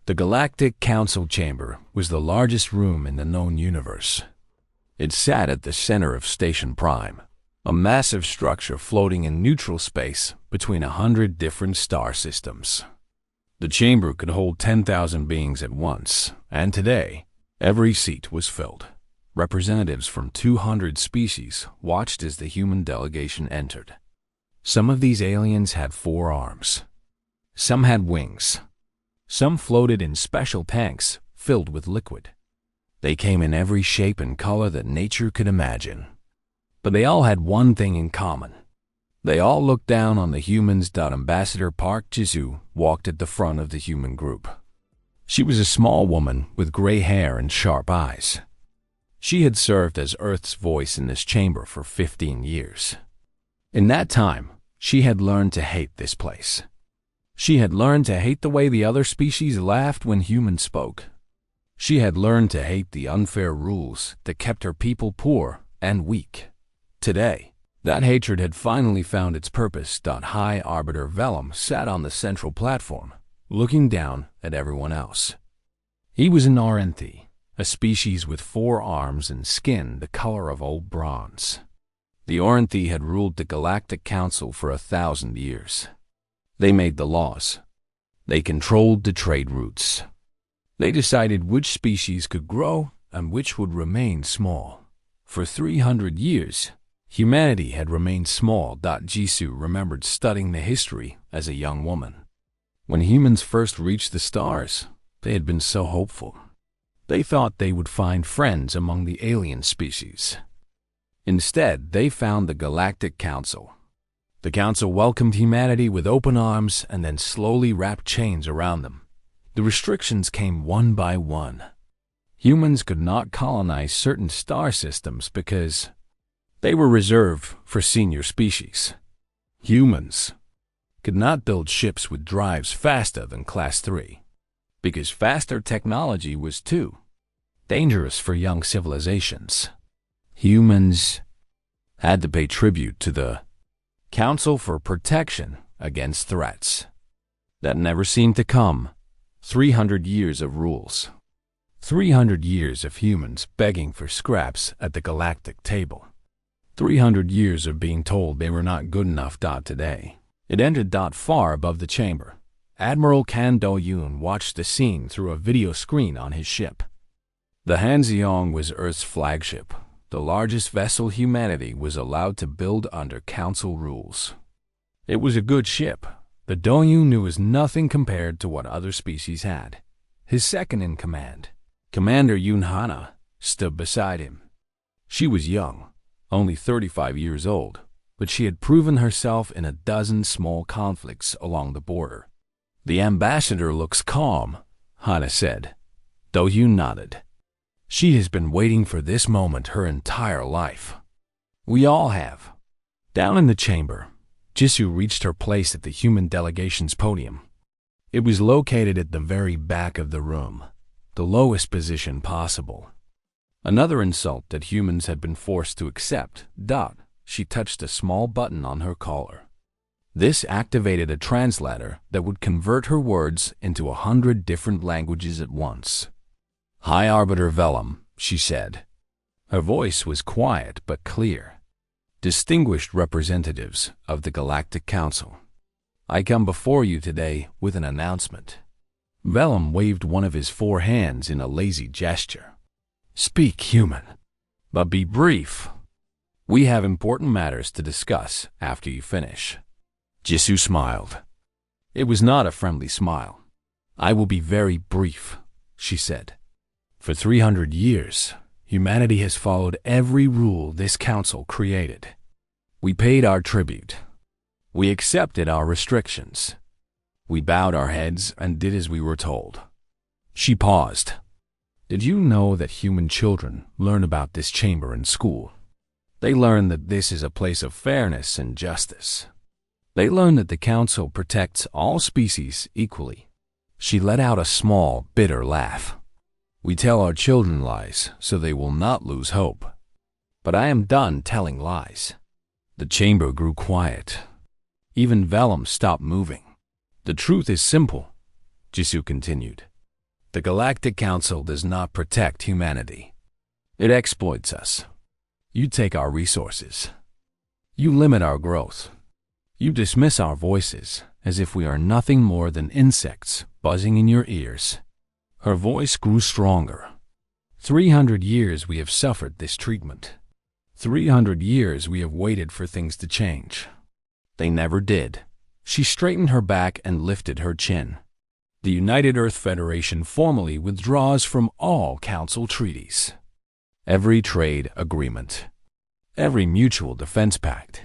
The Galactic Council Chamber was the largest room in the known universe. It sat at the center of Station Prime, a massive structure floating in neutral space between 100 different star systems. The chamber could hold 10,000 beings at once, and today, every seat was filled. Representatives from 200 species watched as the human delegation entered. Some of these aliens had 4 arms. Some had wings. Some floated in special tanks filled with liquid. They came in every shape and color that nature could imagine. But they all had one thing in common. They all looked down on the humans. Ambassador Park Jisoo walked at the front of the human group. She was a small woman with gray hair and sharp eyes. She had served as Earth's voice in this chamber for 15 years. In that time, she had learned to hate this place. She had learned to hate the way the other species laughed when humans spoke. She had learned to hate the unfair rules that kept her people poor and weak. Today, that hatred had finally found its purpose. High Arbiter Vellum sat on the central platform, looking down at everyone else. He was an Arenthi, a species with 4 arms and skin the color of old bronze. The Arenthi had ruled the Galactic Council for 1,000 years. They made the laws. They controlled the trade routes. They decided which species could grow and which would remain small. For 300 years, humanity had remained small. Jisoo remembered studying the history as a young woman. When humans first reached the stars, they had been so hopeful. They thought they would find friends among the alien species. Instead, they found the Galactic Council. The Council welcomed humanity with open arms and then slowly wrapped chains around them. The restrictions came one by one. Humans could not colonize certain star systems because they were reserved for senior species. Humans could not build ships with drives faster than Class 3 because faster technology was too dangerous for young civilizations. Humans had to pay tribute to the Council for protection against threats that never seemed to come. 300 years of rules. 300 years of humans begging for scraps at the galactic table. 300 years of being told they were not good enough. Today, it ended. Far above the chamber, Admiral Kan Do-yoon watched the scene through a video screen on his ship. The Hanseong was Earth's flagship, the largest vessel humanity was allowed to build under Council rules. It was a good ship, but Do-yoon knew was nothing compared to what other species had. His second-in-command, Commander Yoon Hana, stood beside him. She was young, only 35 years old, but she had proven herself in a dozen small conflicts along the border. "The ambassador looks calm," Hana said. Do-yoon nodded. "She has been waiting for this moment her entire life. We all have." Down in the chamber, Jisoo reached her place at the human delegation's podium. It was located at the very back of the room, the lowest position possible. Another insult that humans had been forced to accept. She touched a small button on her collar. This activated a translator that would convert her words into 100 different languages at once. "High Arbiter Vellum," she said. Her voice was quiet but clear. "Distinguished representatives of the Galactic Council, I come before you today with an announcement." Vellum waved one of his 4 hands in a lazy gesture. "Speak, human, but be brief. We have important matters to discuss after you finish." Jisoo smiled. It was not a friendly smile. "I will be very brief," she said. "For 300 years, humanity has followed every rule this council created. We paid our tribute. We accepted our restrictions. We bowed our heads and did as we were told." She paused. "Did you know that human children learn about this chamber in school? They learn that this is a place of fairness and justice. They learn that the council protects all species equally." She let out a small, bitter laugh. "We tell our children lies so they will not lose hope. But I am done telling lies." The chamber grew quiet. Even Vellum stopped moving. "The truth is simple," Jisoo continued. The Galactic Council does not protect humanity. It exploits us. You take our resources. You limit our growth. You dismiss our voices as if we are nothing more than insects buzzing in your ears. Her voice grew stronger. 300 years we have suffered this treatment. 300 years we have waited for things to change. They never did. She straightened her back and lifted her chin. The United Earth Federation formally withdraws from all Council treaties. Every trade agreement. Every mutual defense pact.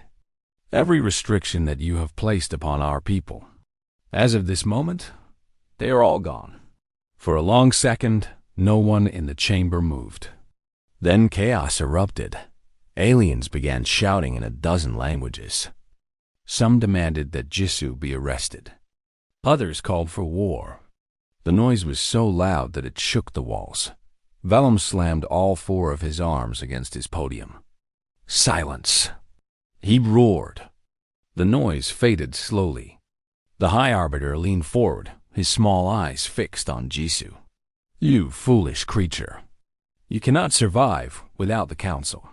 Every restriction that you have placed upon our people. As of this moment, they are all gone. For a long second, no one in the chamber moved. Then chaos erupted. Aliens began shouting in a dozen languages. Some demanded that Jisoo be arrested. Others called for war. The noise was so loud that it shook the walls. Vellum slammed all four of his arms against his podium. Silence! He roared. The noise faded slowly. The High Arbiter leaned forward, his small eyes fixed on Jisoo. You foolish creature. You cannot survive without the Council.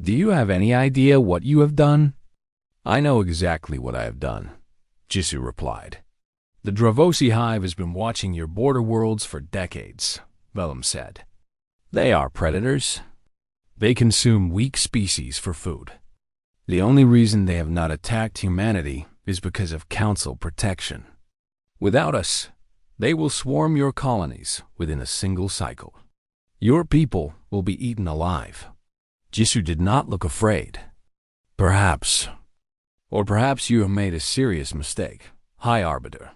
Do you have any idea what you have done? I know exactly what I have done, Jisoo replied. The Dravosi Hive has been watching your border worlds for decades, Vellum said. They are predators. They consume weak species for food. The only reason they have not attacked humanity is because of Council protection. Without us, they will swarm your colonies within a single cycle. Your people will be eaten alive. Jisoo did not look afraid. Perhaps you have made a serious mistake, High Arbiter.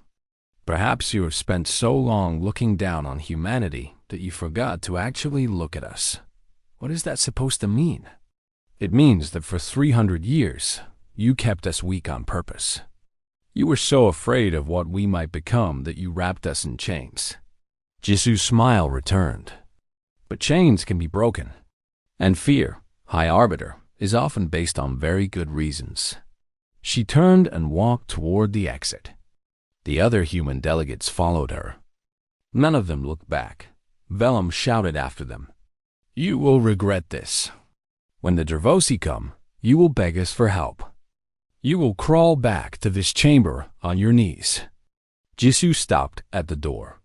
Perhaps you have spent so long looking down on humanity that you forgot to actually look at us. What is that supposed to mean? It means that for 300 years, you kept us weak on purpose. You were so afraid of what we might become that you wrapped us in chains. Jisoo's smile returned. But chains can be broken. And fear, High Arbiter, is often based on very good reasons. She turned and walked toward the exit. The other human delegates followed her. None of them looked back. Vellum shouted after them. You will regret this. When the Dravosi come, you will beg us for help. You will crawl back to this chamber on your knees. Jisoo stopped at the door.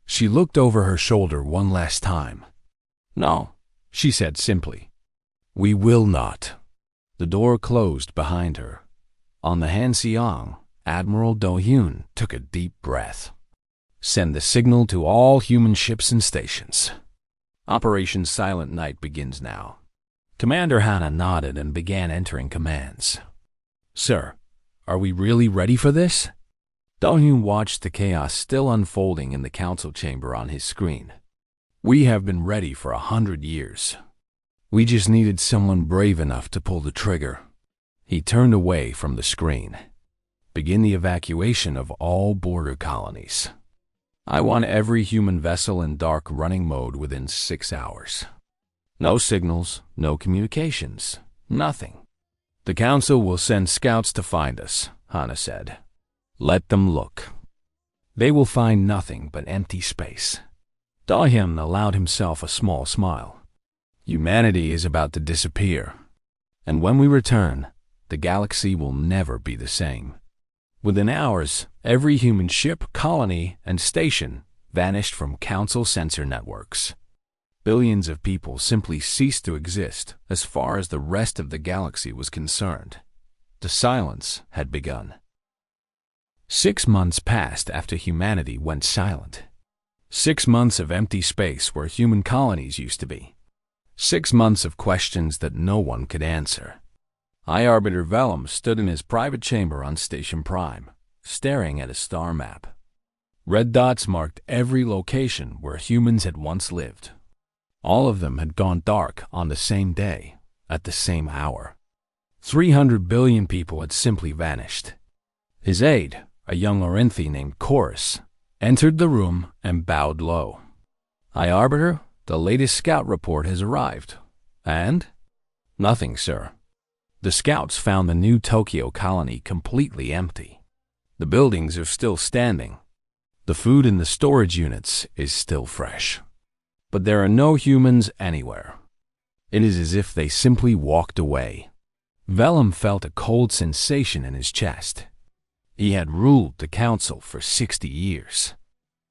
She looked over her shoulder one last time. No, she said simply. We will not. The door closed behind her. On the Hanseong, Admiral Do-hyun took a deep breath. Send the signal to all human ships and stations. Operation Silent Night begins now. Commander Hannah nodded and began entering commands. Sir, are we really ready for this? Do-hyun watched the chaos still unfolding in the council chamber on his screen. We have been ready for 100 years. We just needed someone brave enough to pull the trigger. He turned away from the screen. Begin the evacuation of all border colonies. I want every human vessel in dark running mode within 6 hours. No signals, no communications, nothing. The Council will send scouts to find us, Hannah said. Let them look. They will find nothing but empty space. Do-hyun allowed himself a small smile. Humanity is about to disappear. And when we return, the galaxy will never be the same. Within hours, every human ship, colony, and station vanished from Council sensor networks. Billions of people simply ceased to exist as far as the rest of the galaxy was concerned. The silence had begun. 6 months passed after humanity went silent. 6 months of empty space where human colonies used to be. 6 months of questions that no one could answer. High Arbiter Vellum stood in his private chamber on Station Prime, staring at a star map. Red dots marked every location where humans had once lived. All of them had gone dark on the same day, at the same hour. 300 billion people had simply vanished. His aide, a young Orinthi named Chorus, entered the room and bowed low. High Arbiter, the latest scout report has arrived. And? Nothing, sir. The scouts found the new Tokyo colony completely empty. The buildings are still standing. The food in the storage units is still fresh. But there are no humans anywhere. It is as if they simply walked away. Vellum felt a cold sensation in his chest. He had ruled the council for 60 years.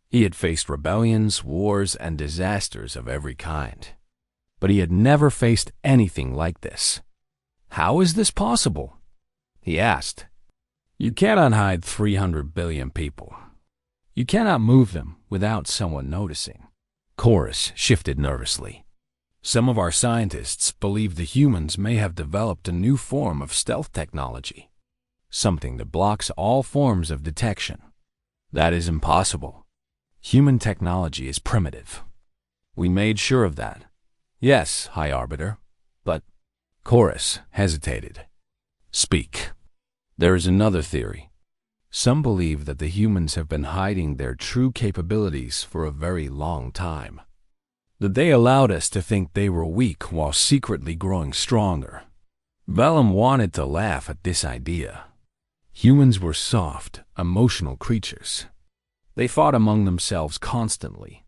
He had faced rebellions, wars, and disasters of every kind. But he had never faced anything like this. How is this possible? He asked. You cannot hide 300 billion people. You cannot move them without someone noticing. Chorus shifted nervously. Some of our scientists believe the humans may have developed a new form of stealth technology, something that blocks all forms of detection. That is impossible. Human technology is primitive. We made sure of that. Yes, High Arbiter, but... Chorus hesitated. Speak. There is another theory. Some believe that the humans have been hiding their true capabilities for a very long time. That they allowed us to think they were weak while secretly growing stronger. Vellum wanted to laugh at this idea. Humans were soft, emotional creatures. They fought among themselves constantly.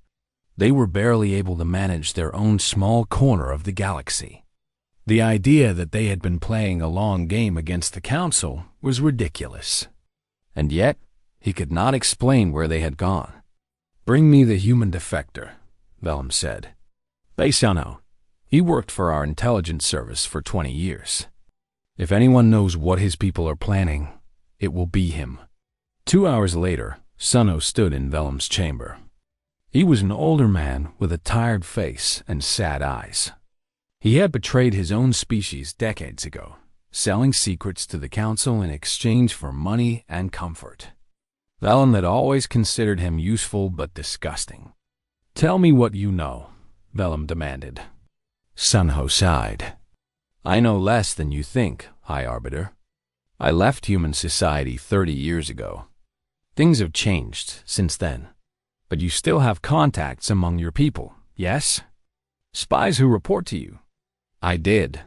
They were barely able to manage their own small corner of the galaxy. The idea that they had been playing a long game against the Council was ridiculous. And yet, he could not explain where they had gone. Bring me the human defector, Vellum said. Baisano. He worked for our intelligence service for 20 years. If anyone knows what his people are planning, it will be him. 2 hours later, Sunho stood in Vellum's chamber. He was an older man with a tired face and sad eyes. He had betrayed his own species decades ago, selling secrets to the Council in exchange for money and comfort. Vellum had always considered him useful but disgusting. Tell me what you know, Vellum demanded. Sunho sighed. I know less than you think, High Arbiter. I left human society 30 years ago. Things have changed since then. But you still have contacts among your people, yes? Spies who report to you. I did.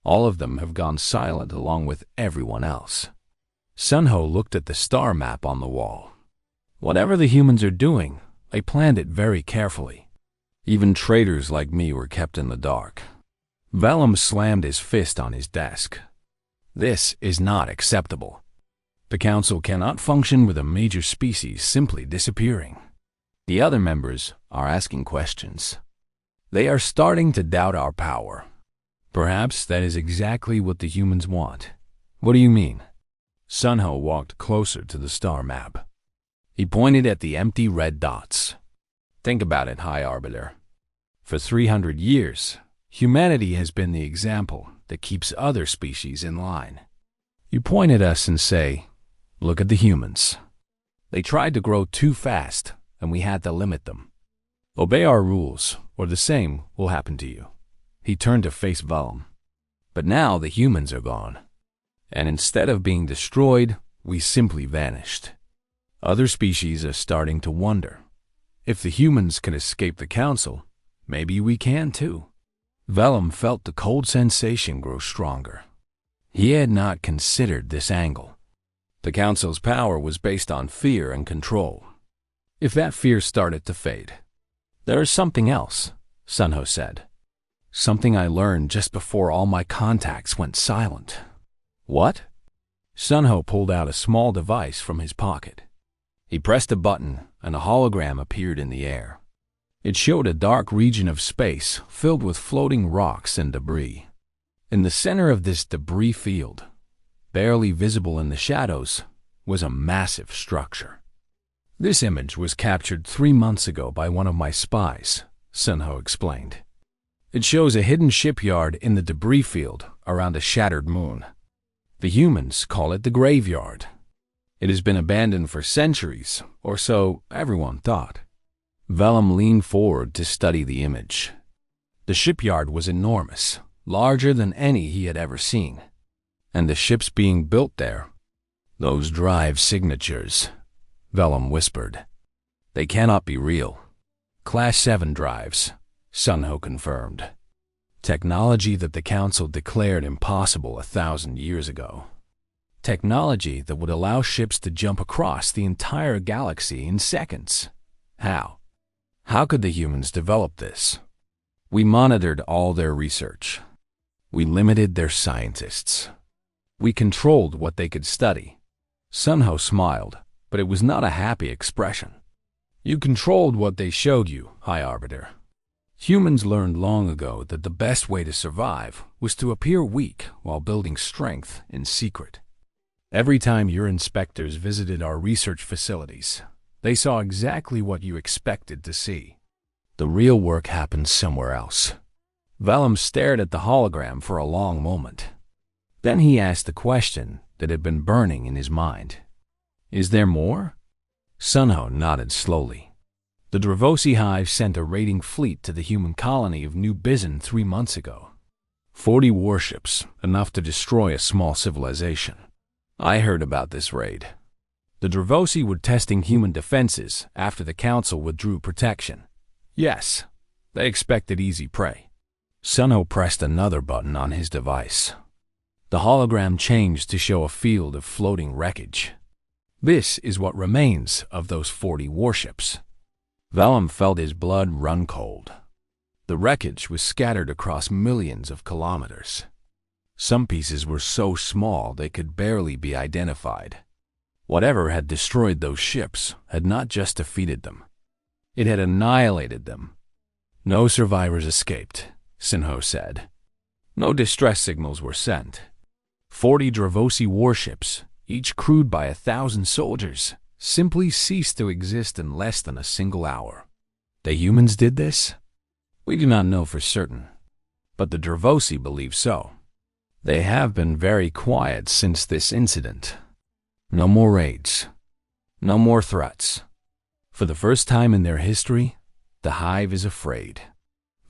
All of them have gone silent along with everyone else. Sunho looked at the star map on the wall. Whatever the humans are doing, they planned it very carefully. Even traitors like me were kept in the dark. Vellum slammed his fist on his desk. This is not acceptable. The Council cannot function with a major species simply disappearing. The other members are asking questions. They are starting to doubt our power. Perhaps that is exactly what the humans want. What do you mean? Sunho walked closer to the star map. He pointed at the empty red dots. Think about it, High Arbiter. For 300 years, humanity has been the example that keeps other species in line. You point at us and say, look at the humans. They tried to grow too fast, and we had to limit them. Obey our rules, or the same will happen to you. He turned to face Vellum. But now the humans are gone. And instead of being destroyed, we simply vanished. Other species are starting to wonder. If the humans can escape the Council, maybe we can too. Vellum felt the cold sensation grow stronger. He had not considered this angle. The Council's power was based on fear and control. If that fear started to fade. There is something else, Sunho said. Something I learned just before all my contacts went silent. What? Sunho pulled out a small device from his pocket. He pressed a button and a hologram appeared in the air. It showed a dark region of space filled with floating rocks and debris. In the center of this debris field, barely visible in the shadows, was a massive structure. This image was captured 3 months ago by one of my spies, Sunho explained. It shows a hidden shipyard in the debris field around a shattered moon. The humans call it the graveyard. It has been abandoned for centuries, or so everyone thought. Vellum leaned forward to study the image. The shipyard was enormous, larger than any he had ever seen. And the ships being built there, those drive signatures, Vellum whispered. They cannot be real. Class 7 drives, Sunho confirmed. Technology that the Council declared impossible 1,000 years ago. Technology that would allow ships to jump across the entire galaxy in seconds. How? How could the humans develop this? We monitored all their research. We limited their scientists. We controlled what they could study. Sunho smiled, but it was not a happy expression. You controlled what they showed you, High Arbiter. Humans learned long ago that the best way to survive was to appear weak while building strength in secret. Every time your inspectors visited our research facilities, they saw exactly what you expected to see. The real work happened somewhere else. Vellum stared at the hologram for a long moment. Then he asked the question that had been burning in his mind. Is there more? Sunho nodded slowly. The Dravosi Hive sent a raiding fleet to the human colony of New Bizin 3 months ago. 40 warships, enough to destroy a small civilization. I heard about this raid. The Dravosi were testing human defenses after the Council withdrew protection. Yes, they expected easy prey. Sunho pressed another button on his device. The hologram changed to show a field of floating wreckage. This is what remains of those 40 warships. Vellum felt his blood run cold. The wreckage was scattered across millions of kilometers. Some pieces were so small they could barely be identified. Whatever had destroyed those ships had not just defeated them. It had annihilated them. No survivors escaped, Sunho said. No distress signals were sent. 40 Dravosi warships, each crewed by 1,000 soldiers, simply ceased to exist in less than a single hour. The humans did this? We do not know for certain, but the Dravosi believe so. They have been very quiet since this incident. No more raids. No more threats. For the first time in their history, the Hive is afraid.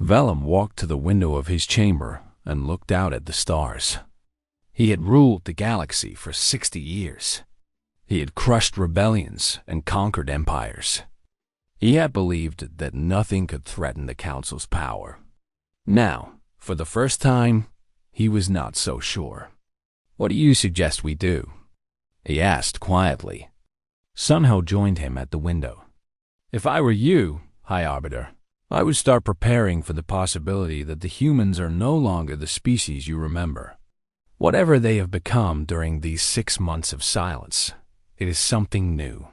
Vellum walked to the window of his chamber and looked out at the stars. He had ruled the galaxy for 60 years. He had crushed rebellions and conquered empires. He had believed that nothing could threaten the Council's power. Now, for the first time, he was not so sure. What do you suggest we do? He asked quietly. Sunho joined him at the window. If I were you, High Arbiter, I would start preparing for the possibility that the humans are no longer the species you remember. Whatever they have become during these 6 months of silence, it is something new,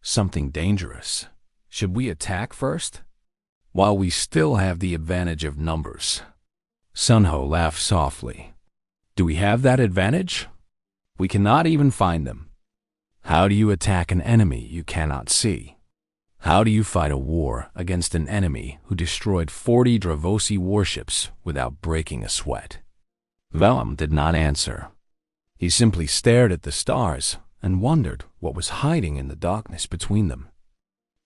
something dangerous. Should we attack first? While we still have the advantage of numbers. Sunho laughed softly. Do we have that advantage? We cannot even find them. How do you attack an enemy you cannot see? How do you fight a war against an enemy who destroyed 40 Dravosi warships without breaking a sweat? Vellum did not answer. He simply stared at the stars and wondered what was hiding in the darkness between them.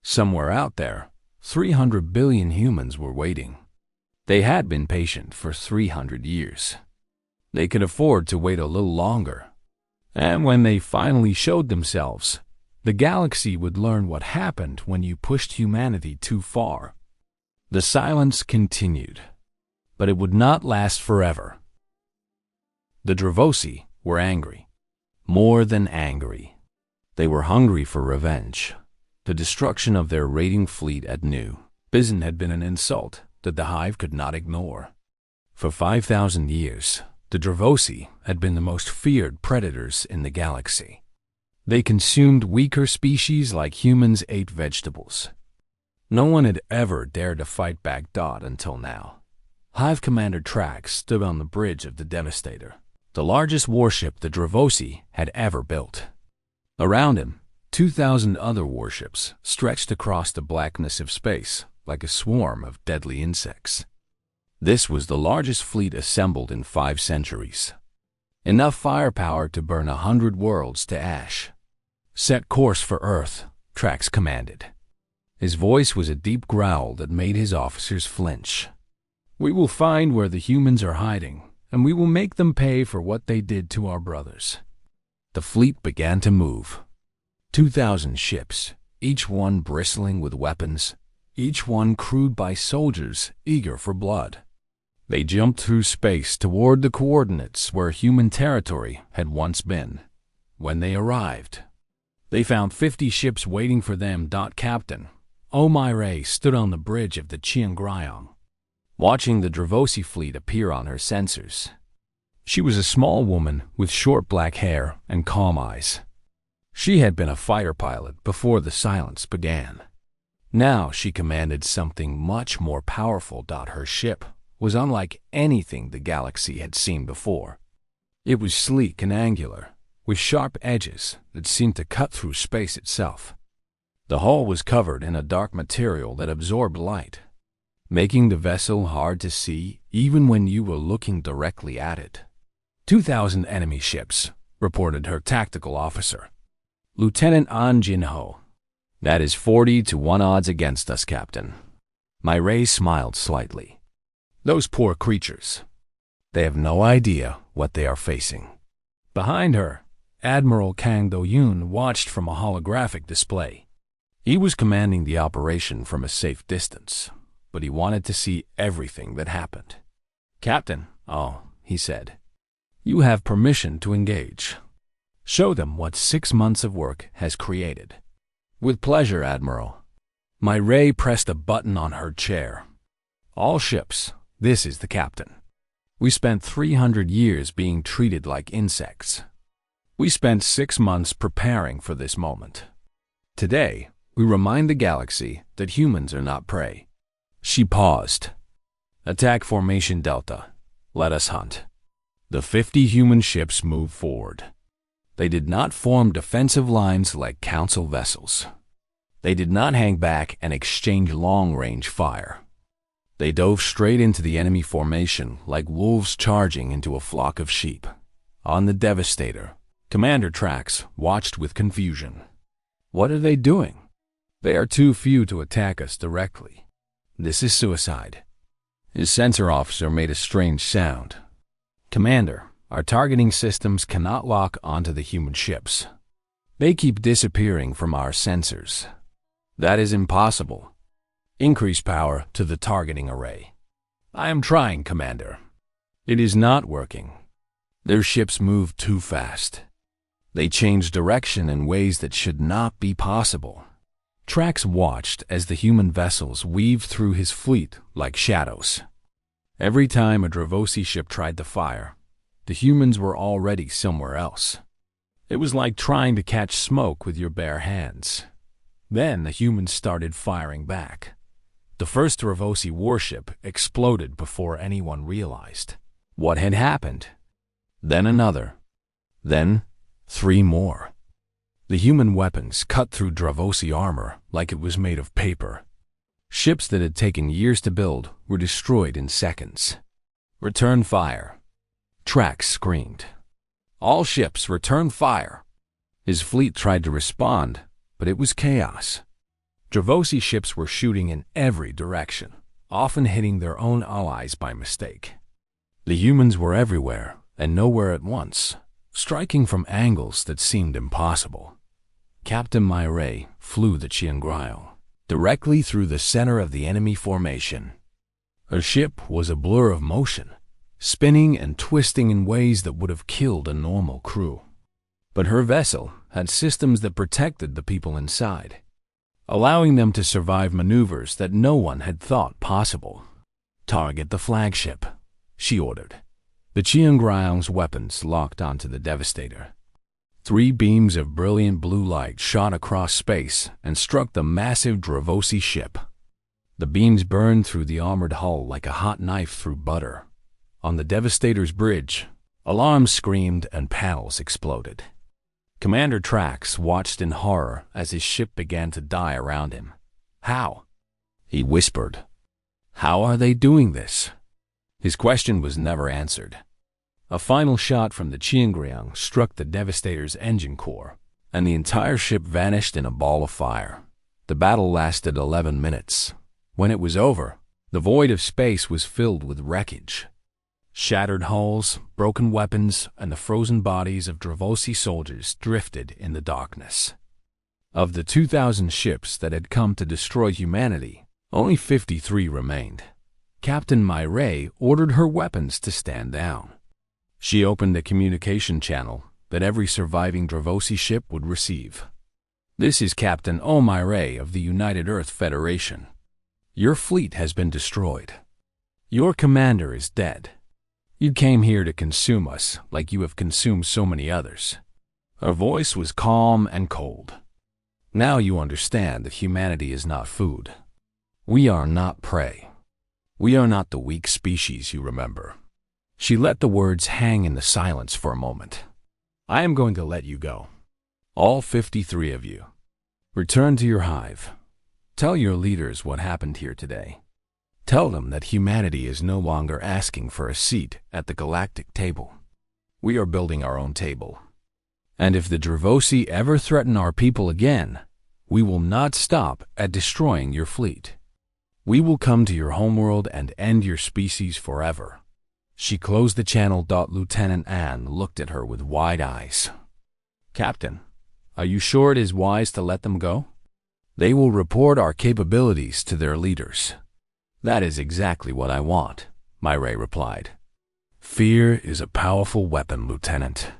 Somewhere out there, 300 billion humans were waiting. They had been patient for 300 years. They could afford to wait a little longer. And when they finally showed themselves, the galaxy would learn what happened when you pushed humanity too far. The silence continued, but it would not last forever. The Dravosi were angry, more than angry. They were hungry for revenge. The destruction of their raiding fleet at New Bizin had been an insult that the Hive could not ignore. For 5,000 years, the Dravosi had been the most feared predators in the galaxy. They consumed weaker species like humans ate vegetables. No one had ever dared to fight back until now. Hive Commander Trax stood on the bridge of the Devastator, the largest warship the Dravosi had ever built. Around him, 2,000 other warships stretched across the blackness of space like a swarm of deadly insects. This was the largest fleet assembled in 5 centuries. Enough firepower to burn 100 worlds to ash. Set course for Earth, Trax commanded. His voice was a deep growl that made his officers flinch. We will find where the humans are hiding, and we will make them pay for what they did to our brothers. The fleet began to move. 2,000 ships, each one bristling with weapons, each one crewed by soldiers eager for blood. They jumped through space toward the coordinates where human territory had once been. when they arrived. They found 50 ships waiting for them. Captain Myray stood on the bridge of the Chiangryong, watching the Dravosi fleet appear on her sensors. She was a small woman with short black hair and calm eyes. She had been a fighter pilot before the silence began. Now she commanded something much more powerful. Her ship was unlike anything the galaxy had seen before. It was sleek and angular, with sharp edges that seemed to cut through space itself. The hull was covered in a dark material that absorbed light, making the vessel hard to see even when you were looking directly at it. 2,000 enemy ships, reported her tactical officer, Lieutenant An Jinho. That is 40 to 1 odds against us, Captain. Myray smiled slightly. Those poor creatures. They have no idea what they are facing. Behind her, Admiral Kang Do-yoon watched from a holographic display. He was commanding the operation from a safe distance, but he wanted to see everything that happened. Captain, he said, you have permission to engage. Show them what 6 months of work has created. With pleasure, Admiral. Myray pressed a button on her chair. All ships, this is the captain. We spent 300 years being treated like insects. We spent 6 months preparing for this moment. Today, we remind the galaxy that humans are not prey. She paused. Attack formation Delta. Let us hunt. The 50 human ships moved forward. They did not form defensive lines like council vessels. They did not hang back and exchange long-range fire. They dove straight into the enemy formation like wolves charging into a flock of sheep. On the Devastator, Commander Trax watched with confusion. What are they doing? They are too few to attack us directly. This is suicide. His sensor officer made a strange sound. Commander, our targeting systems cannot lock onto the human ships. They keep disappearing from our sensors. That is impossible. Increase power to the targeting array. I am trying, Commander. It is not working. Their ships move too fast. They change direction in ways that should not be possible. Trax watched as the human vessels weaved through his fleet like shadows. Every time a Dravosi ship tried to fire, the humans were already somewhere else. It was like trying to catch smoke with your bare hands. Then the humans started firing back. The first Dravosi warship exploded before anyone realized what had happened. Then another. Then 3 more. The human weapons cut through Dravosi armor like it was made of paper. Ships that had taken years to build were destroyed in seconds. Return fire. Trax screamed. All ships return fire. His fleet tried to respond, but it was chaos. Dravosi ships were shooting in every direction, often hitting their own allies by mistake. The humans were everywhere and nowhere at once, striking from angles that seemed impossible. Captain Myray flew the Chiangryong directly through the center of the enemy formation. Her ship was a blur of motion, spinning and twisting in ways that would have killed a normal crew. But her vessel had systems that protected the people inside, allowing them to survive maneuvers that no one had thought possible. Target the flagship, she ordered. The Chiangryong's weapons locked onto the Devastator. 3 beams of brilliant blue light shot across space and struck the massive Dravosi ship. The beams burned through the armored hull like a hot knife through butter. On the Devastator's bridge, alarms screamed and panels exploded. Commander Trax watched in horror as his ship began to die around him. How? He whispered. How are they doing this? His question was never answered. A final shot from the Chiangryong struck the Devastator's engine core, and the entire ship vanished in a ball of fire. The battle lasted 11 minutes. When it was over, the void of space was filled with wreckage. Shattered hulls, broken weapons, and the frozen bodies of Dravosi soldiers drifted in the darkness. Of the 2,000 ships that had come to destroy humanity, only 53 remained. Captain Myray ordered her weapons to stand down. She opened a communication channel that every surviving Dravosi ship would receive. This is Captain O'Myray of the United Earth Federation. Your fleet has been destroyed. Your commander is dead. You came here to consume us like you have consumed so many others. Her voice was calm and cold. Now you understand that humanity is not food. We are not prey. We are not the weak species you remember. She let the words hang in the silence for a moment. I am going to let you go. All 53 of you. Return to your hive. Tell your leaders what happened here today. Tell them that humanity is no longer asking for a seat at the galactic table. We are building our own table. And if the Dravosi ever threaten our people again, we will not stop at destroying your fleet. We will come to your homeworld and end your species forever. She closed the channel. Lieutenant Anne looked at her with wide eyes. Captain, are you sure it is wise to let them go? They will report our capabilities to their leaders. That is exactly what I want, Myray replied. Fear is a powerful weapon, Lieutenant.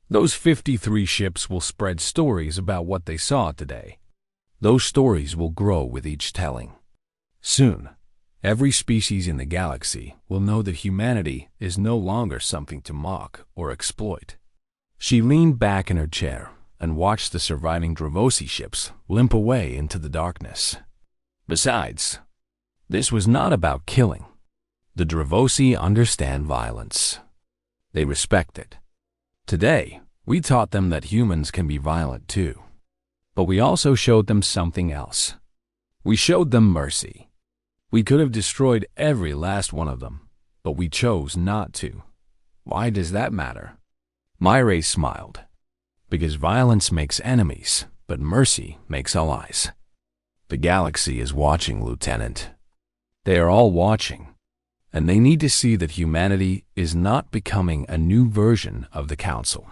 Those 53 ships will spread stories about what they saw today. Those stories will grow with each telling. Soon, every species in the galaxy will know that humanity is no longer something to mock or exploit. She leaned back in her chair and watched the surviving Dravosi ships limp away into the darkness. Besides, this was not about killing. The Dravosi understand violence. They respect it. Today, we taught them that humans can be violent too. But we also showed them something else. We showed them mercy. We could have destroyed every last one of them, but we chose not to. Why does that matter? Myray smiled. Because violence makes enemies, but mercy makes allies. The galaxy is watching, Lieutenant. They are all watching, and they need to see that humanity is not becoming a new version of the Council.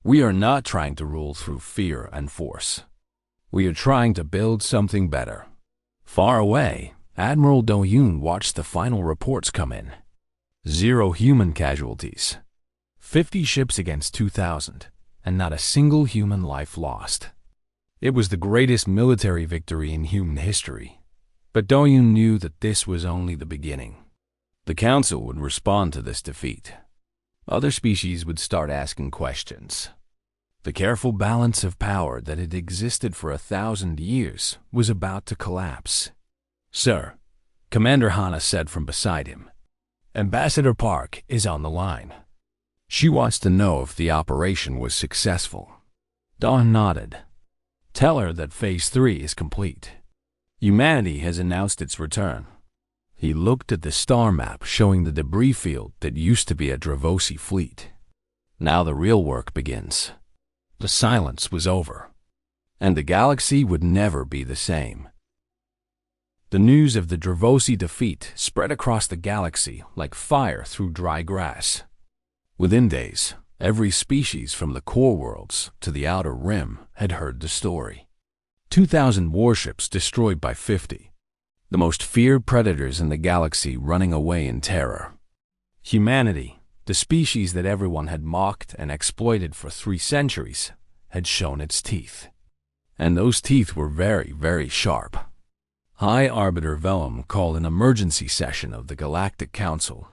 We are not trying to rule through fear and force. We are trying to build something better. Far away, Admiral Doyoon watched the final reports come in. 0 human casualties. 50 ships against 2,000, and not a single human life lost. It was the greatest military victory in human history. But Doyoon knew that this was only the beginning. The Council would respond to this defeat. Other species would start asking questions. The careful balance of power that had existed for 1,000 years was about to collapse. Sir, Commander Hana said from beside him. Ambassador Park is on the line. She wants to know if the operation was successful. Dawn nodded. Tell her that Phase 3 is complete. Humanity has announced its return. He looked at the star map showing the debris field that used to be a Dravosi fleet. Now the real work begins. The silence was over, and the galaxy would never be the same. The news of the Dravosi defeat spread across the galaxy like fire through dry grass. Within days, every species from the core worlds to the outer rim had heard the story. 2,000 warships destroyed by 50. The most feared predators in the galaxy running away in terror. Humanity, the species that everyone had mocked and exploited for 3 centuries, had shown its teeth. And those teeth were very, very sharp. High Arbiter Vellum called an emergency session of the Galactic Council.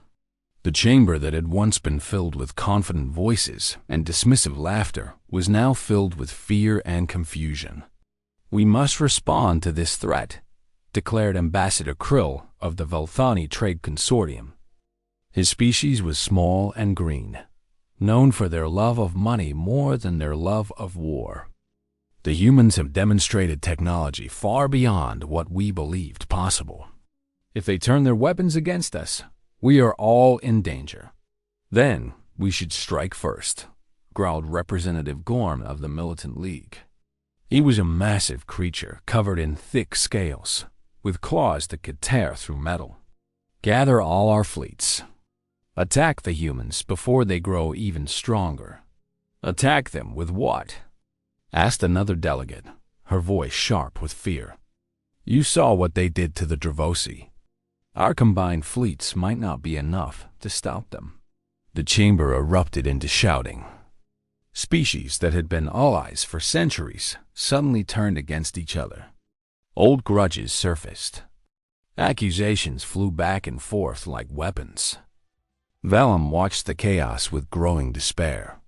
The chamber that had once been filled with confident voices and dismissive laughter was now filled with fear and confusion. We must respond to this threat, declared Ambassador Krill of the Velthani Trade Consortium. His species was small and green, known for their love of money more than their love of war. The humans have demonstrated technology far beyond what we believed possible. If they turn their weapons against us, we are all in danger. Then we should strike first, growled Representative Gorm of the Militant League. He was a massive creature covered in thick scales, with claws that could tear through metal. Gather all our fleets. Attack the humans before they grow even stronger. Attack them with what? Asked another delegate, her voice sharp with fear. You saw what they did to the Dravosi. Our combined fleets might not be enough to stop them. The chamber erupted into shouting. Species that had been allies for centuries suddenly turned against each other. Old grudges surfaced. Accusations flew back and forth like weapons. Vellum watched the chaos with growing despair.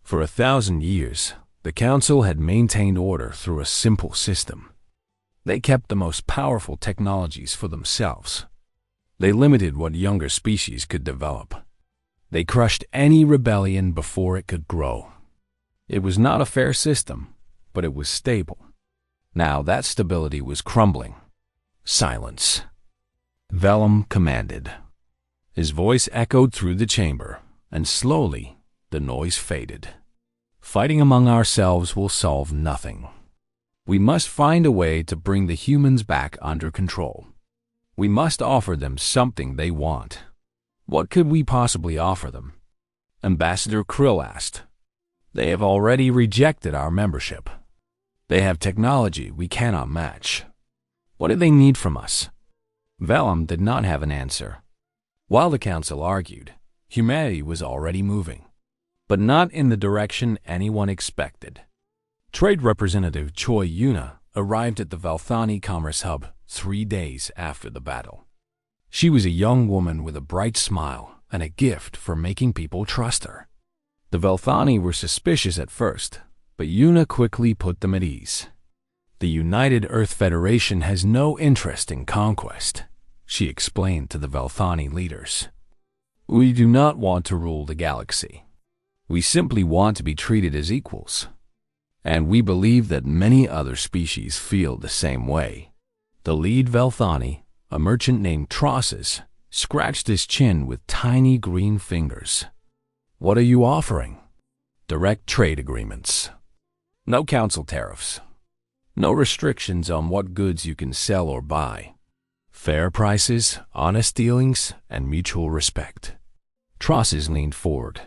For 1,000 years, the Council had maintained order through a simple system. They kept the most powerful technologies for themselves. They limited what younger species could develop. They crushed any rebellion before it could grow. It was not a fair system, but it was stable. Now that stability was crumbling. Silence. Vellum commanded. His voice echoed through the chamber, and slowly the noise faded. Fighting among ourselves will solve nothing. We must find a way to bring the humans back under control. We must offer them something they want. What could we possibly offer them? Ambassador Krill asked. They have already rejected our membership. They have technology we cannot match. What do they need from us? Vellum did not have an answer. While the Council argued, humanity was already moving, but not in the direction anyone expected. Trade Representative Choi Yuna arrived at the Velthani Commerce Hub 3 days after the battle. She was a young woman with a bright smile and a gift for making people trust her. The Velthani were suspicious at first, but Yuna quickly put them at ease. The United Earth Federation has no interest in conquest, she explained to the Velthani leaders. We do not want to rule the galaxy. We simply want to be treated as equals. And we believe that many other species feel the same way. The lead Velthani, a merchant named Trosses, scratched his chin with tiny green fingers. What are you offering? Direct trade agreements. No council tariffs. No restrictions on what goods you can sell or buy. Fair prices, honest dealings, and mutual respect. Trosses leaned forward.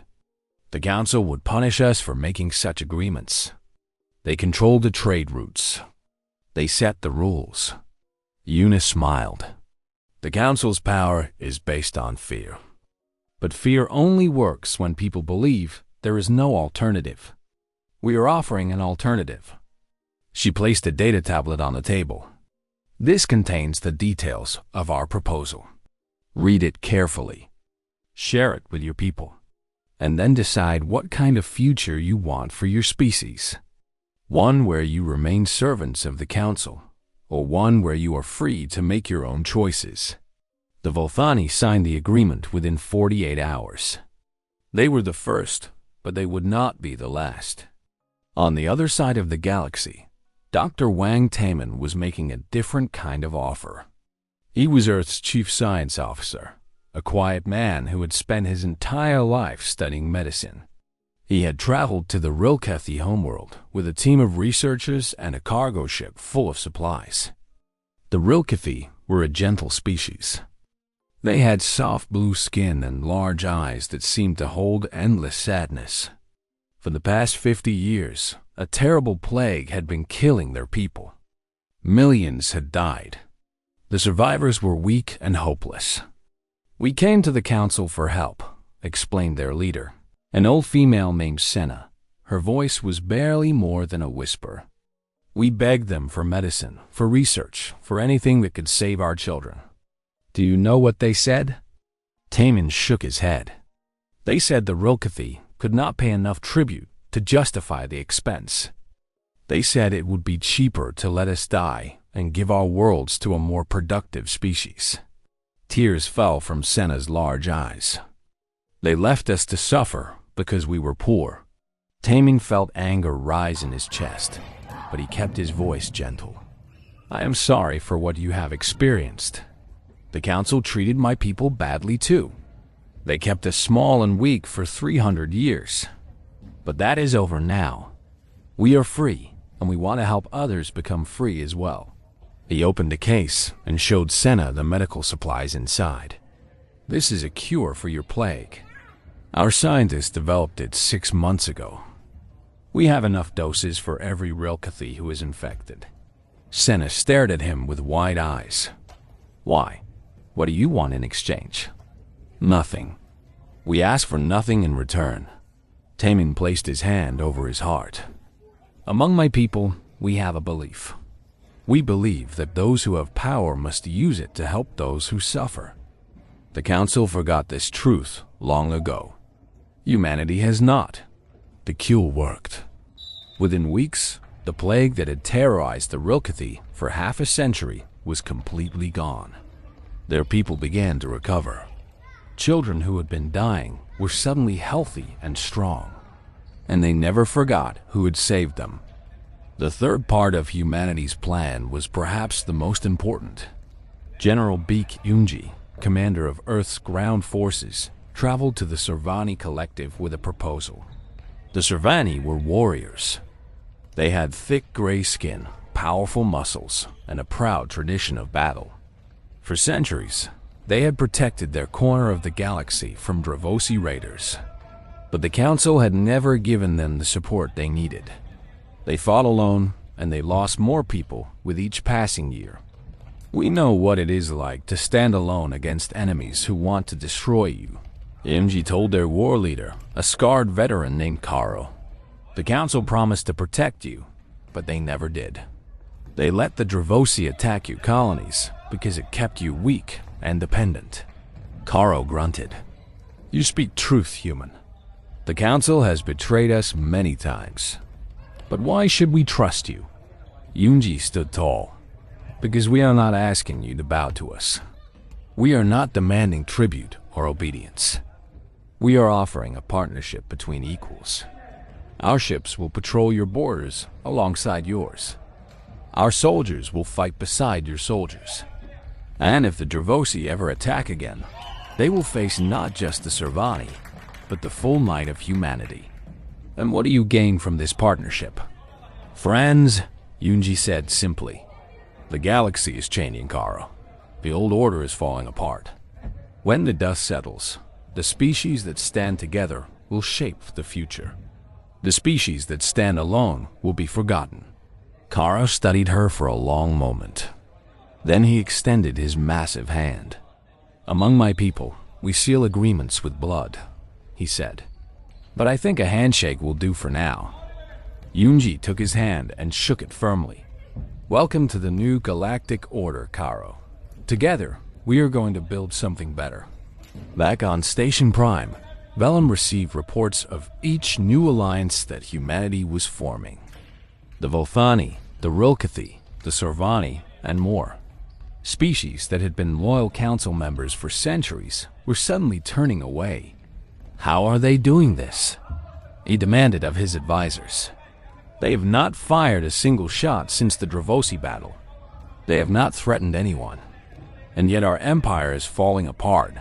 The council would punish us for making such agreements. They controlled the trade routes. They set the rules. Yuna smiled. The council's power is based on fear. But fear only works when people believe there is no alternative. We are offering an alternative. She placed a data tablet on the table. This contains the details of our proposal. Read it carefully. Share it with your people. And then decide what kind of future you want for your species. One where you remain servants of the Council, or one where you are free to make your own choices. The Velthani signed the agreement within 48 hours. They were the first, but they would not be the last. On the other side of the galaxy, Dr. Wang Taman was making a different kind of offer. He was Earth's chief science officer, a quiet man who had spent his entire life studying medicine. He had traveled to the Rilkethi homeworld with a team of researchers and a cargo ship full of supplies. The Rilkethi were a gentle species. They had soft blue skin and large eyes that seemed to hold endless sadness. For the past 50 years, a terrible plague had been killing their people. Millions had died. The survivors were weak and hopeless. We came to the council for help, explained their leader, an old female named Senna. Her voice was barely more than a whisper. We begged them for medicine, for research, for anything that could save our children. Do you know what they said? Taman shook his head. They said the Rilkethi could not pay enough tribute to justify the expense. They said it would be cheaper to let us die and give our worlds to a more productive species. Tears fell from Senna's large eyes. They left us to suffer because we were poor. Taman felt anger rise in his chest, but he kept his voice gentle. I am sorry for what you have experienced. The council treated my people badly too. They kept us small and weak for 300 years. But that is over now. We are free, and we want to help others become free as well. He opened a case and showed Senna the medical supplies inside. This is a cure for your plague. Our scientists developed it 6 months ago. We have enough doses for every Rilkethi who is infected. Senna stared at him with wide eyes. Why? What do you want in exchange? Nothing. We ask for nothing in return. Tamin placed his hand over his heart. Among my people, we have a belief. We believe that those who have power must use it to help those who suffer. The Council forgot this truth long ago. Humanity has not. The cure worked. Within weeks, the plague that had terrorized the Rilkethi for half a century was completely gone. Their people began to recover. Children who had been dying were suddenly healthy and strong, and they never forgot who had saved them. The third part of humanity's plan was perhaps the most important. General Beek Unji, commander of Earth's ground forces, traveled to the Servani collective with a proposal. The Servani were warriors. They had thick gray skin, powerful muscles, and a proud tradition of battle. For centuries, they had protected their corner of the galaxy from Dravosi raiders. But the Council had never given them the support they needed. They fought alone, and they lost more people with each passing year. We know what it is like to stand alone against enemies who want to destroy you. Imji told their war leader, a scarred veteran named Karo. The Council promised to protect you, but they never did. They let the Dravosi attack your colonies because it kept you weak and dependent. Karo grunted. You speak truth, human. The Council has betrayed us many times. But why should we trust you? Yunji stood tall. Because we are not asking you to bow to us. We are not demanding tribute or obedience. We are offering a partnership between equals. Our ships will patrol your borders alongside yours. Our soldiers will fight beside your soldiers. And if the Dravosi ever attack again, they will face not just the Servani, but the full might of humanity. And what do you gain from this partnership? Friends, Yunji said simply. The galaxy is changing, Karo. The old order is falling apart. When the dust settles, the species that stand together will shape the future. The species that stand alone will be forgotten. Karo studied her for a long moment. Then he extended his massive hand. Among my people, we seal agreements with blood, he said. But I think a handshake will do for now. Yunji took his hand and shook it firmly. Welcome to the new Galactic Order, Karo. Together, we are going to build something better. Back on Station Prime, Vellum received reports of each new alliance that humanity was forming. The Volthani, the Rilkethi, the Servani, and more. Species that had been loyal council members for centuries were suddenly turning away. How are they doing this? He demanded of his advisors. They have not fired a single shot since the Dravosi battle. They have not threatened anyone. And yet our empire is falling apart.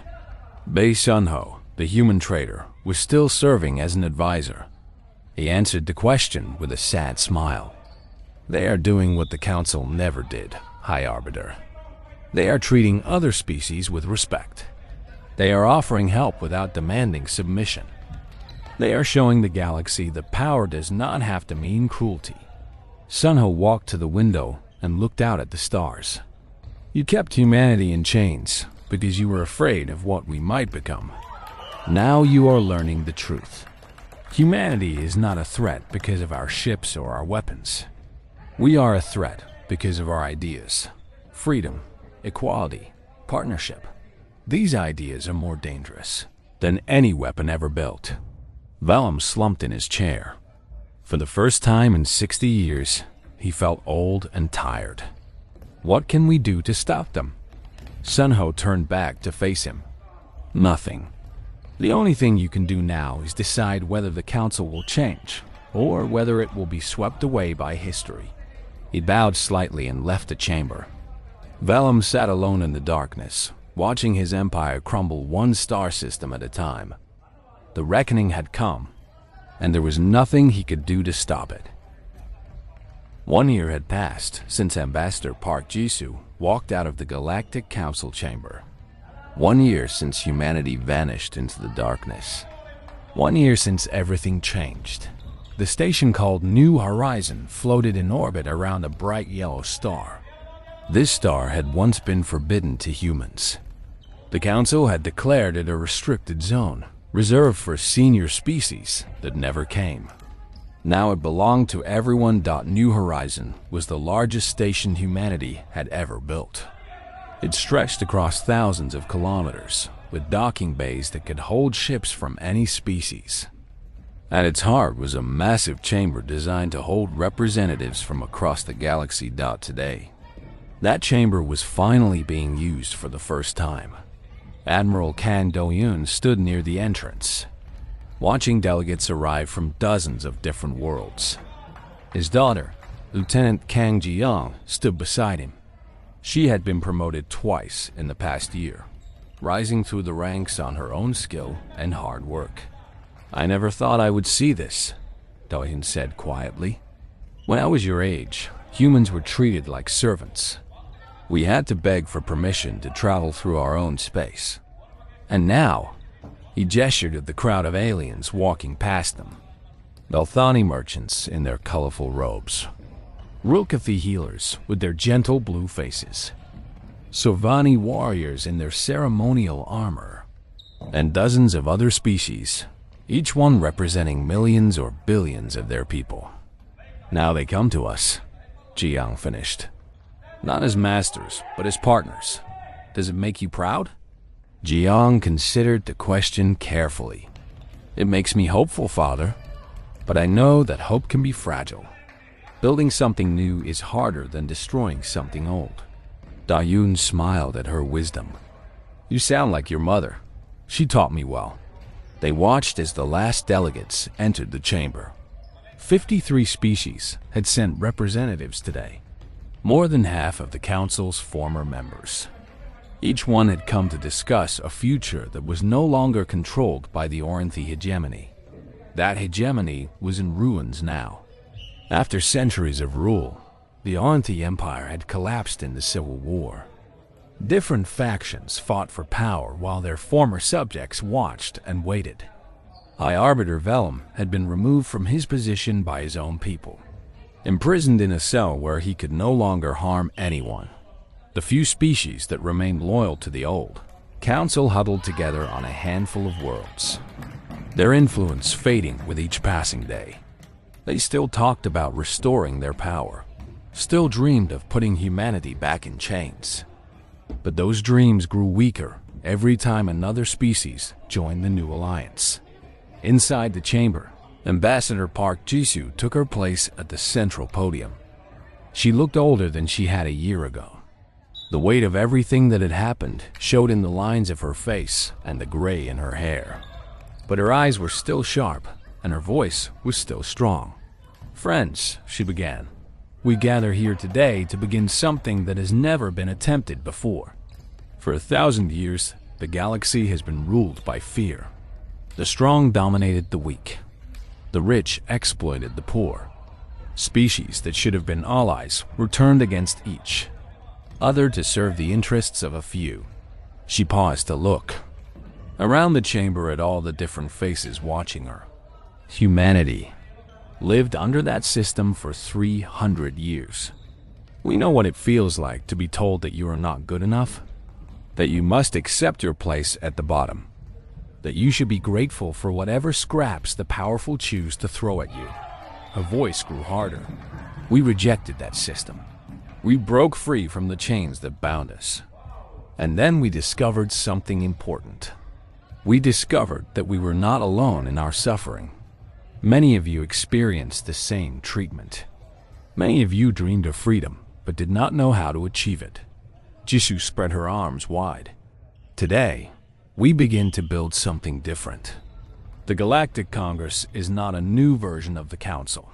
Bei Sunho, the human trader, was still serving as an advisor. He answered the question with a sad smile. They are doing what the Council never did, High Arbiter. They are treating other species with respect. They are offering help without demanding submission. They are showing the galaxy that power does not have to mean cruelty. Sunho walked to the window and looked out at the stars. You kept humanity in chains because you were afraid of what we might become. Now you are learning the truth. Humanity is not a threat because of our ships or our weapons. We are a threat because of our ideas. Freedom, equality, partnership. These ideas are more dangerous than any weapon ever built. Vellum slumped in his chair. For the first time in 60 years, he felt old and tired. What can we do to stop them? Sunho turned back to face him. Nothing. The only thing you can do now is decide whether the Council will change, or whether it will be swept away by history. He bowed slightly and left the chamber. Vellum sat alone in the darkness, watching his empire crumble one star system at a time. The reckoning had come, and there was nothing he could do to stop it. 1 year had passed since Ambassador Park Jisoo walked out of the Galactic Council chamber. 1 year since humanity vanished into the darkness. 1 year since everything changed. The station called New Horizon floated in orbit around a bright yellow star. This star had once been forbidden to humans. The Council had declared it a restricted zone, reserved for senior species that never came. Now it belonged to everyone. New Horizon was the largest station humanity had ever built. It stretched across thousands of kilometers, with docking bays that could hold ships from any species. At its heart was a massive chamber designed to hold representatives from across the galaxy. Today, that chamber was finally being used for the first time. Admiral Kang Do-yoon stood near the entrance, watching delegates arrive from dozens of different worlds. His daughter, Lieutenant Kang Ji-young, stood beside him. She had been promoted twice in the past year, rising through the ranks on her own skill and hard work. "I never thought I would see this," Do-yoon said quietly. "When I was your age, humans were treated like servants. We had to beg for permission to travel through our own space. And now," he gestured at the crowd of aliens walking past them. Belthani merchants in their colorful robes, Rulkathi healers with their gentle blue faces, Sovani warriors in their ceremonial armor, and dozens of other species, each one representing millions or billions of their people. "Now they come to us," Ji-young finished. "Not as masters, but as partners. Does it make you proud?" Ji-young considered the question carefully. "It makes me hopeful, Father, but I know that hope can be fragile. Building something new is harder than destroying something old." Da-yoon smiled at her wisdom. "You sound like your mother. She taught me well." They watched as the last delegates entered the chamber. 53 species had sent representatives today, more than half of the Council's former members. Each one had come to discuss a future that was no longer controlled by the Oranthy hegemony. That hegemony was in ruins now. After centuries of rule, the Oranthy Empire had collapsed in the Civil War. Different factions fought for power while their former subjects watched and waited. High Arbiter Vellum had been removed from his position by his own people, imprisoned in a cell where he could no longer harm anyone. The few species that remained loyal to the old Council huddled together on a handful of worlds, their influence fading with each passing day. They still talked about restoring their power, still dreamed of putting humanity back in chains. But those dreams grew weaker every time another species joined the new alliance. Inside the chamber, Ambassador Park Jisoo took her place at the central podium. She looked older than she had a year ago. The weight of everything that had happened showed in the lines of her face and the gray in her hair. But her eyes were still sharp, and her voice was still strong. "Friends," she began, "we gather here today to begin something that has never been attempted before. For 1,000 years, the galaxy has been ruled by fear. The strong dominated the weak. The rich exploited the poor. Species that should have been allies were turned against each other to serve the interests of a few." She paused to look around the chamber at all the different faces watching her. Humanity lived under that system for 300 years. We know what it feels like to be told that you are not good enough, that you must accept your place at the bottom, that you should be grateful for whatever scraps the powerful choose to throw at you. Her voice grew harder. We rejected that system. We broke free from the chains that bound us. And then we discovered something important. We discovered that we were not alone in our suffering. Many of you experienced the same treatment. Many of you dreamed of freedom, but did not know how to achieve it. Jisoo spread her arms wide. Today, we begin to build something different. The Galactic Congress is not a new version of the Council.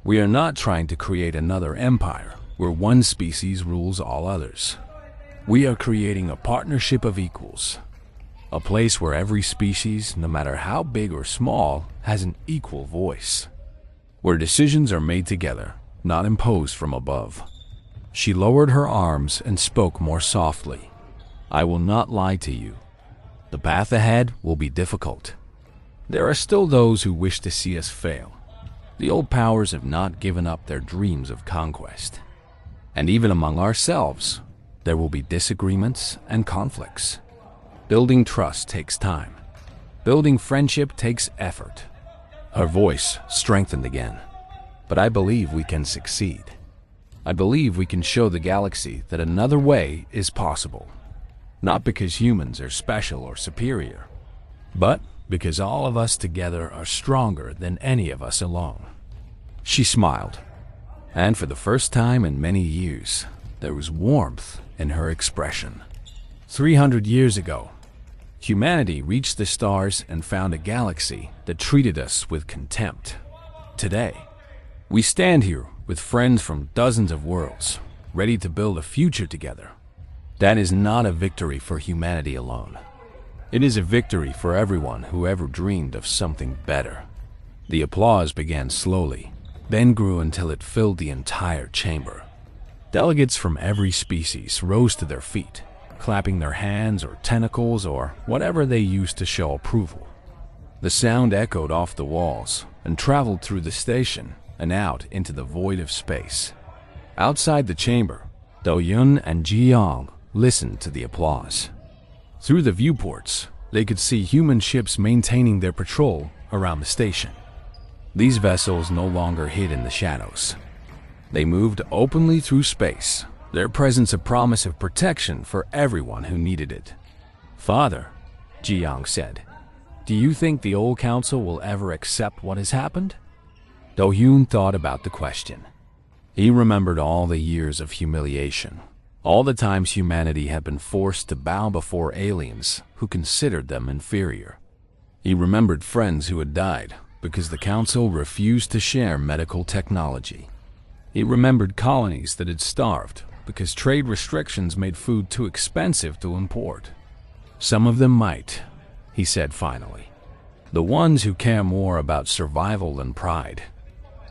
We are not trying to create another empire where one species rules all others. We are creating a partnership of equals. A place where every species, no matter how big or small, has an equal voice. Where decisions are made together, not imposed from above. She lowered her arms and spoke more softly. "I will not lie to you. The path ahead will be difficult. There are still those who wish to see us fail. The old powers have not given up their dreams of conquest. And even among ourselves, there will be disagreements and conflicts. Building trust takes time. Building friendship takes effort. Her voice strengthened again. But I believe we can succeed. I believe we can show the galaxy that another way is possible. Not because humans are special or superior, but because all of us together are stronger than any of us alone. She smiled, and for the first time in many years, there was warmth in her expression. 300 years ago, humanity reached the stars and found a galaxy that treated us with contempt. Today, we stand here with friends from dozens of worlds, ready to build a future together. That is not a victory for humanity alone. It is a victory for everyone who ever dreamed of something better. The applause began slowly, then grew until it filled the entire chamber. Delegates from every species rose to their feet, clapping their hands or tentacles or whatever they used to show approval. The sound echoed off the walls and traveled through the station and out into the void of space. Outside the chamber, Do-Yun and Ji-Young listened to the applause. Through the viewports, they could see human ships maintaining their patrol around the station. These vessels no longer hid in the shadows. They moved openly through space, their presence a promise of protection for everyone who needed it. "Father," Ji-Young said, "do you think the old council will ever accept what has happened?" Do-Hyun thought about the question. He remembered all the years of humiliation, all the times humanity had been forced to bow before aliens who considered them inferior. He remembered friends who had died because the council refused to share medical technology. He remembered colonies that had starved because trade restrictions made food too expensive to import. "Some of them might," he said finally. "The ones who care more about survival than pride.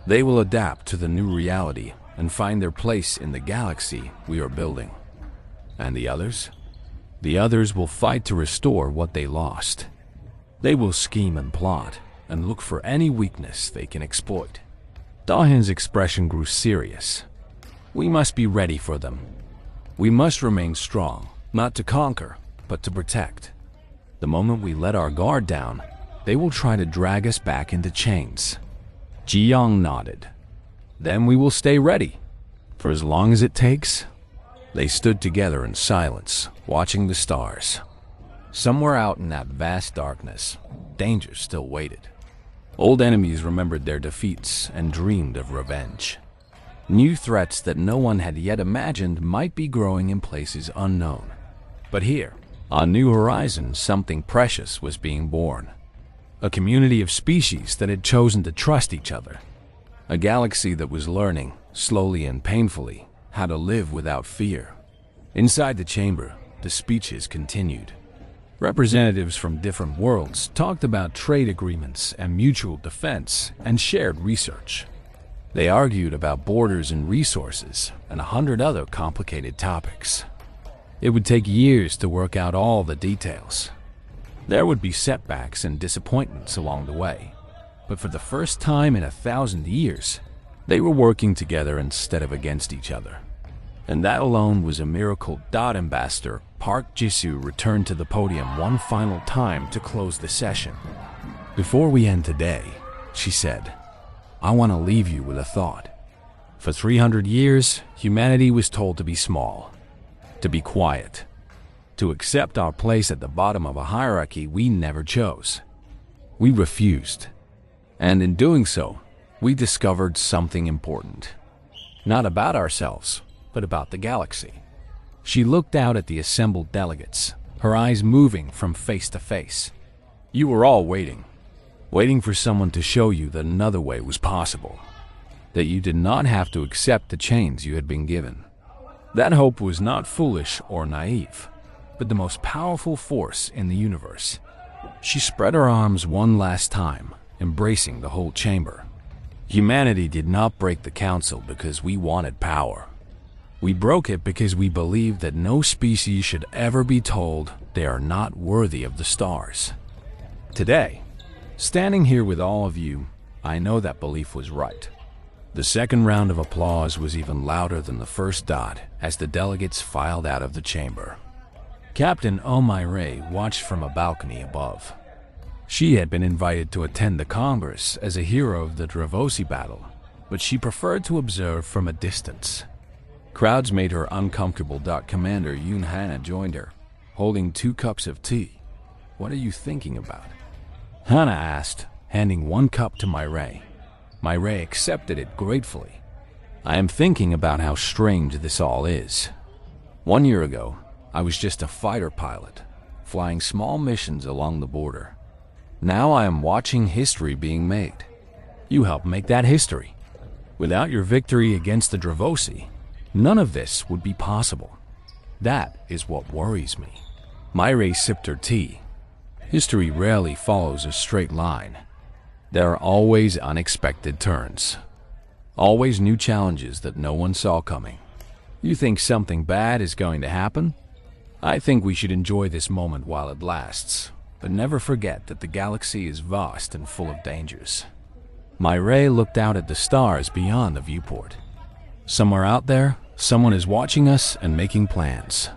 They will adapt to the new reality and find their place in the galaxy we are building. And the others? The others will fight to restore what they lost. They will scheme and plot and look for any weakness they can exploit." Do-Hyun's expression grew serious. "We must be ready for them. We must remain strong, not to conquer, but to protect. The moment we let our guard down, they will try to drag us back into chains." Ji-Young nodded. "Then we will stay ready, for as long as it takes." They stood together in silence, watching the stars. Somewhere out in that vast darkness, danger still waited. Old enemies remembered their defeats and dreamed of revenge. New threats that no one had yet imagined might be growing in places unknown. But here, on New Horizons, something precious was being born. A community of species that had chosen to trust each other. A galaxy that was learning, slowly and painfully, how to live without fear. Inside the chamber, the speeches continued. Representatives from different worlds talked about trade agreements and mutual defense and shared research. They argued about borders and resources and 100 other complicated topics. It would take years to work out all the details. There would be setbacks and disappointments along the way, but for the first time in 1,000 years, they were working together instead of against each other. And that alone was a miracle. Ambassador Park Jisoo returned to the podium one final time to close the session. "Before we end today," she said, "I want to leave you with a thought. For 300 years, humanity was told to be small, to be quiet, to accept our place at the bottom of a hierarchy we never chose. We refused. And in doing so, we discovered something important. Not about ourselves, but about the galaxy." She looked out at the assembled delegates, her eyes moving from face to face. "You were all waiting for someone to show you that another way was possible, that you did not have to accept the chains you had been given. That hope was not foolish or naive, but the most powerful force in the universe." She spread her arms one last time, embracing the whole chamber. "Humanity did not break the council because we wanted power. We broke it because we believed that no species should ever be told they are not worthy of the stars. Today, standing here with all of you, I know that belief was right." The second round of applause was even louder than the first dot as the delegates filed out of the chamber. Captain Oh My Ray watched from a balcony above. She had been invited to attend the Congress as a hero of the Dravosi battle, but she preferred to observe from a distance. Crowds made her uncomfortable. Commander Yoon Hana joined her, holding 2 cups of tea. "What are you thinking about?" Hana asked, handing 1 cup to Myray. Myray accepted it gratefully. "I am thinking about how strange this all is. 1 year ago, I was just a fighter pilot, flying small missions along the border. Now I am watching history being made. You helped make that history. Without your victory against the Dravosi, none of this would be possible. That is what worries me." Myray sipped her tea. History rarely follows a straight line. There are always unexpected turns. Always new challenges that no one saw coming. You think something bad is going to happen? I think we should enjoy this moment while it lasts, but never forget that the galaxy is vast and full of dangers. Myray looked out at the stars beyond the viewport. Somewhere out there, someone is watching us and making plans.